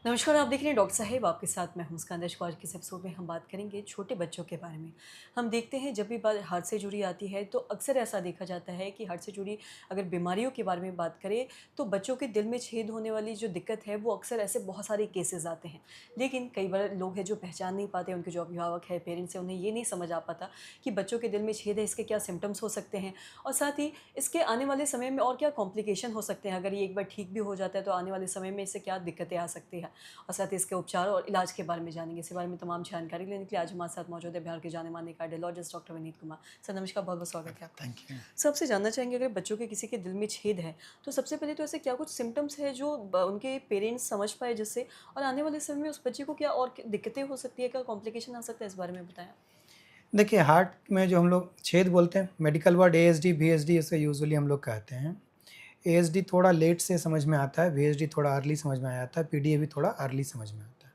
नमस्कार, आप देख रहे हैं डॉक्टर साहेब आपके साथ मैं हूं मुस्कान दर्शक। आज के इस एपिसोड में हम बात करेंगे छोटे बच्चों के बारे में। हम देखते हैं जब भी बात हार्ट से जुड़ी आती है तो अक्सर ऐसा देखा जाता है कि हार्ट से जुड़ी अगर बीमारियों के बारे में बात करें तो बच्चों के दिल में छेद होने वाली जो दिक्कत है वो अक्सर ऐसे बहुत सारे केसेस आते हैं। लेकिन कई बार लोग हैं जो पहचान नहीं पाते, उनके जो अभिभावक है, पेरेंट्स हैं, उन्हें ये नहीं समझ आ पाता कि बच्चों के दिल में छेद है, इसके क्या सिम्टम्स हो सकते हैं और साथ ही इसके आने वाले समय में और क्या कॉम्प्लिकेशन हो सकते हैं। अगर ये एक बार ठीक भी हो जाता है तो आने वाले समय में इससे क्या दिक्कतें आ सकती है और साथ ही इसके उपचार और इलाज के बारे में जानेंगे। इसी बारे में तमाम जानकारी लेने के लिए आज हमारे साथ मौजूद है बिहार के जाने माने cardiologist doctor Vineet Kumar. Sir नमस्कार, बहुत बहुत स्वागत है आपका। Thank you. सबसे जानना चाहेंगे, अगर बच्चों के किसी के दिल में छेद है तो सबसे पहले तो ऐसे क्या कुछ सिम्टम्स है जो उनके पेरेंट्स समझ पाए जिससे, और आने वाले समय में उस बच्चे को क्या और दिक्कतें हो सकती है, क्या कॉम्प्लिकेशन आ सकता है, इस बारे में बताएं। देखिए, हार्ट में जो हम लोग छेद बोलते हैं, मेडिकल वर्ड एएसडी, बीएसडी इसे यूजुअली हम लोग कहते हैं। एएसडी थोड़ा लेट से समझ में आता है, बीएसडी थोड़ा अर्ली समझ में आ जाता है, पीडीए भी थोड़ा अर्ली समझ में आता है।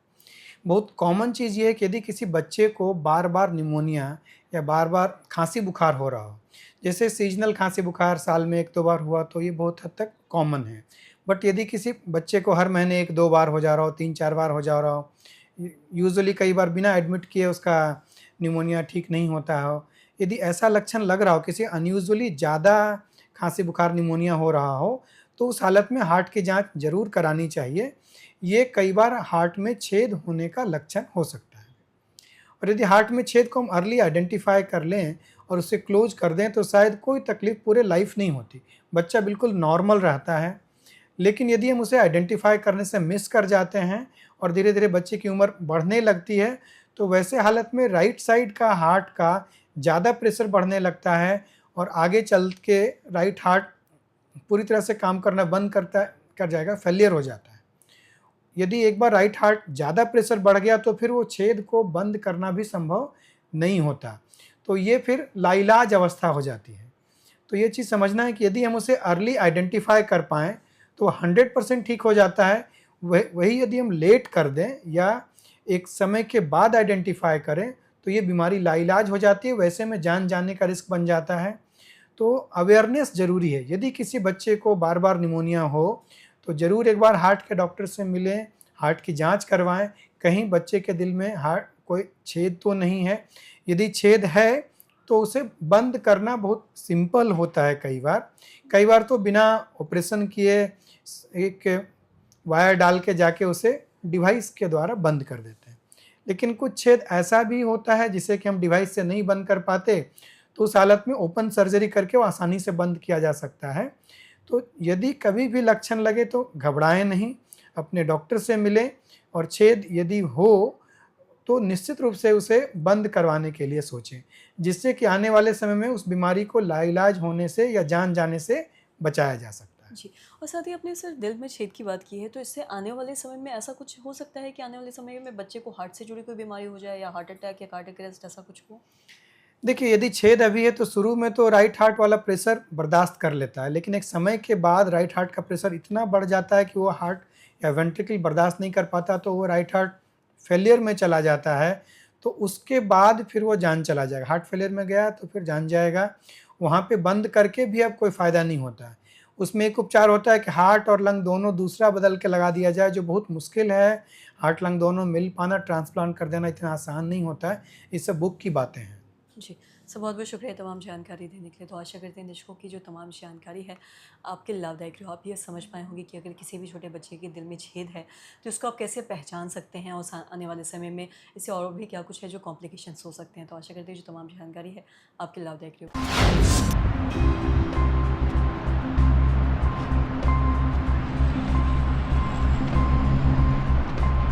बहुत कॉमन चीज़ ये है कि यदि किसी बच्चे को बार-बार निमोनिया या बार-बार खाँसी बुखार हो रहा हो, जैसे सीज़नल खाँसी बुखार साल में 1-2 बार हुआ तो ये बहुत हद तक कॉमन है। बट यदि किसी बच्चे को हर महीने 1-2 बार हो जा रहा हो, 3-4 बार हो जा रहा हो, यूजुअली कई बार बिना एडमिट किए उसका निमोनिया ठीक नहीं होता हो, यदि ऐसा लक्षण लग रहा हो, किसी अनयूजुअली ज़्यादा खाँसी बुखार निमोनिया हो रहा हो, तो उस हालत में हार्ट की जाँच ज़रूर करानी चाहिए। ये कई बार हार्ट में छेद होने का लक्षण हो सकता है। और यदि हार्ट में छेद को हम अर्ली आइडेंटिफ़ाई कर लें और उसे क्लोज़ कर दें तो शायद कोई तकलीफ़ पूरे लाइफ़ नहीं होती। बच्चा बिल्कुल नॉर्मल रहता है। लेकिन यदि हम उसे आइडेंटिफ़ाई करने से मिस कर जाते हैं और धीरे-धीरे बच्चे की उम्र बढ़ने लगती है, तो वैसे हालत में राइट साइड का हार्ट का ज़्यादा प्रेशर बढ़ने लगता है और आगे चल के राइट हार्ट पूरी तरह से काम करना बंद कर जाएगा, फेलियर हो जाता है। यदि एक बार राइट हार्ट ज़्यादा प्रेशर बढ़ गया तो फिर वो छेद को बंद करना भी संभव नहीं होता। तो ये फिर लाइलाज अवस्था हो जाती है। तो ये चीज़ समझना है कि यदि हम उसे अर्ली आइडेंटिफ़ाई कर पाएँ तो 100% ठीक हो जाता है। वही यदि हम लेट कर दें या एक समय के बाद आइडेंटिफ़ाई करें तो ये बीमारी लाइलाज हो जाती है, वैसे में जान जाने का रिस्क बन जाता है। तो अवेयरनेस ज़रूरी है। यदि किसी बच्चे को बार-बार निमोनिया हो तो ज़रूर एक बार हार्ट के डॉक्टर से मिलें, हार्ट की जाँच करवाएँ, कहीं बच्चे के दिल में हार्ट कोई छेद तो नहीं है। यदि छेद है तो उसे बंद करना बहुत सिंपल होता है कई बार। कई बार तो बिना ऑपरेशन किए एक वायर डाल के जाके उसे डिवाइस के द्वारा बंद कर देते हैं। लेकिन कुछ छेद ऐसा भी होता है जिसे कि हम डिवाइस से नहीं बंद कर पाते, तो उस हालत में ओपन सर्जरी करके वो आसानी से बंद किया जा सकता है। तो यदि कभी भी लक्षण लगे तो घबराएँ नहीं, अपने डॉक्टर से मिलें और छेद यदि हो तो निश्चित रूप से उसे बंद करवाने के लिए सोचें, जिससे कि आने वाले समय में उस बीमारी को लाइलाज होने से या जान जाने से बचाया जा सकता है। जी, और साथ ही आपने सर दिल में छेद की बात की है, तो इससे आने वाले समय में ऐसा कुछ हो सकता है कि आने वाले समय में बच्चे को हार्ट से जुड़ी कोई बीमारी हो जाए या हार्ट अटैक या कार्डियक अरेस्ट ऐसा कुछ हो? देखिए, यदि छेद अभी है तो शुरू में तो राइट हार्ट वाला प्रेशर बर्दाश्त कर लेता है, लेकिन एक समय के बाद राइट हार्ट का प्रेशर इतना बढ़ जाता है कि वो हार्ट या वेंट्रिकल बर्दाश्त नहीं कर पाता, तो वो राइट हार्ट फेलियर में चला जाता है। तो उसके बाद फिर वो जान चला जाएगा। हार्ट फेलियर में गया तो फिर जान जाएगा। वहाँ पे बंद करके भी अब कोई फ़ायदा नहीं होता है। उसमें एक उपचार होता है कि हार्ट और लंग दोनों दूसरा बदल के लगा दिया जाए, जो बहुत मुश्किल है। हार्ट लंग दोनों मिल पाना, ट्रांसप्लांट कर देना इतना आसान नहीं होता है। ये सब बुक की बातें हैं। जी, सर बहुत-बहुत शुक्रिया तमाम जानकारी देने के लिए। तो आशा करते हैं दर्शकों की जो तमाम जानकारी है आपके लिए लाभदायक रही हो। आप ये समझ पाए होंगे कि अगर किसी भी छोटे बच्चे के दिल में छेद है तो इसको आप कैसे पहचान सकते हैं और आने वाले समय में इससे और भी क्या कुछ है जो कॉम्प्लिकेशंस हो सकते हैं। तो आशा करते हैं जो तमाम जानकारी है आपके लिए लाभदायक रही हो।